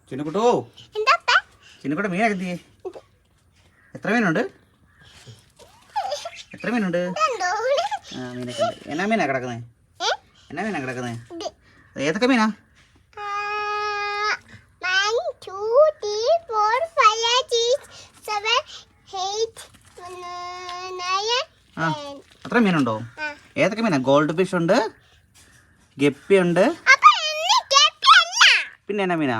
ചിന്നുകുട്ടോ ചിന്നുകുട്ട മീനാ എന്തിയേ? എത്ര മീനുണ്ട്? എത്ര മീനുണ്ട്? ആ മീനൊക്കെ ഉണ്ട്. എന്നാ മീനാ കിടക്കുന്നത്? എന്നാ മീനാ കിടക്കുന്നത്? ഏതൊക്കെ മീനാ? ആ അത്ര മീനുണ്ടോ? ഏതൊക്കെ മീനാ? ഗോൾഡ് ഫിഷ് ഉണ്ട്, ഗപ്പി ഉണ്ട്, പിന്നെ എന്നാ മീനാ?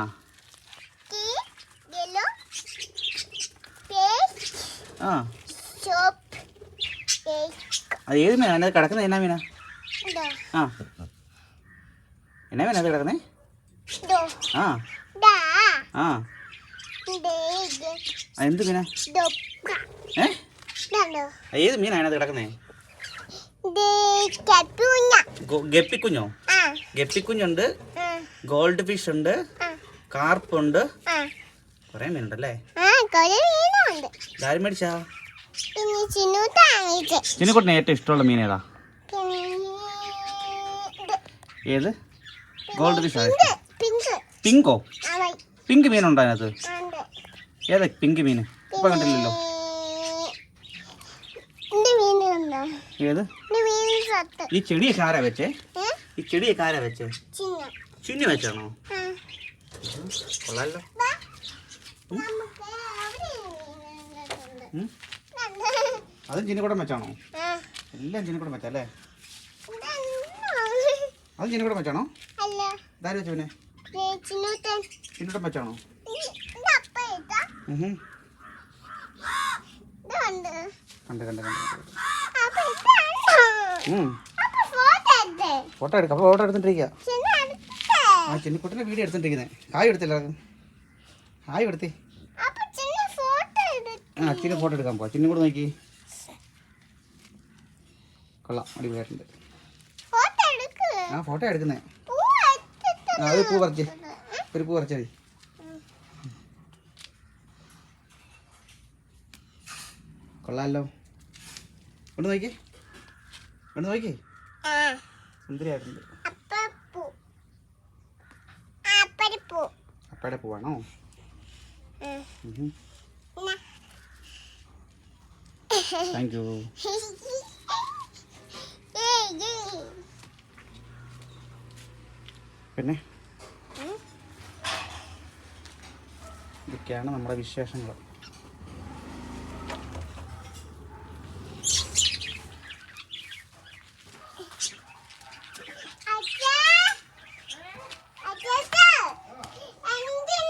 ആ അത് ഏത് മീനാ? അതിനകത്ത് കിടക്കുന്നത് എന്നാ മീനാ? ആ എന്നാ മീനാ അത് കിടക്കുന്നേ? ആ ആ എന്ത് മീനാ? ഏത് മീനാ അതിനകത്ത് കിടക്കുന്നേ? ഗപ്പിക്കുഞ്ഞോ? ഗപ്പിക്കുഞ്ഞുണ്ട്, ഗോൾഡ് ഫിഷ് ഉണ്ട്, കാർപ്പുണ്ട്, കൊറേ മീനുണ്ടല്ലേ? ആരും മേടിച്ചാ? ചിന്നുകുട്ടന് ഏറ്റവും ഇഷ്ടമുള്ള മീൻ ഏതാ? ഏത്? ഗോൾഡ് ഫിഷ് ആണ് ഇഷ്ടം. പിങ്കോ? പിങ്ക് മീനുണ്ടോ അതിനകത്ത്? ഏതാ പിങ്ക് മീൻ? ഇപ്പൊ കണ്ടില്ലല്ലോ. ഏത്? ഈ ചെടിയൊക്കെ ആരാ വെച്ചേ? ഈ ചെടിയൊക്കെ ആരാ വെച്ചേ? ചിന്നു വെച്ചാണോ? കൊള്ളാലോ. അതും ചിന്നുകൂടം വെച്ചാണോ? എല്ലാം ചിന്നുകൂടം വെച്ചല്ലേ? അതും ചിന്നുകൂടം വെച്ചാണോ? ഇതാര് വെച്ചു പിന്നെ? ചിന്നുകൂടം വെച്ചാണോ? കണ്ട് കണ്ട് കണ്ട് ഫോട്ടോ എടുക്കാം. അപ്പോൾ ഫോട്ടോ എടുത്തിട്ടിരിക്കുക. ആ ചിന്നുകുട്ടൻ്റെ വീഡിയോ എടുത്തിട്ടിരിക്കുന്നത്. ഹായ് എടുത്തില്ല? ഹായ് എടുത്തേ. ആ ചിന്നു ഫോട്ടോ എടുക്കാൻ പോവാം. ചിന്നു കൂടെ നോക്കി. കൊള്ളാം, അടിപൊളിയായിട്ടുണ്ട്. ആ ഫോട്ടോ എടുക്കുന്നേ. ആ ഒരു പൂ പറിച്ച്, ഒരു പൂ പറിച്ചാൽ മതി. കൊള്ളാമല്ലോ. കൊണ്ട് നോക്കി, കൊണ്ട് നോക്കി. സുന്ദരിയായിട്ടുണ്ട്. അപ്പയുടെ പൂവാണോ? Thank you. പിന്നെ ഇതൊക്കെയാണ് നമ്മുടെ വിശേഷങ്ങൾ.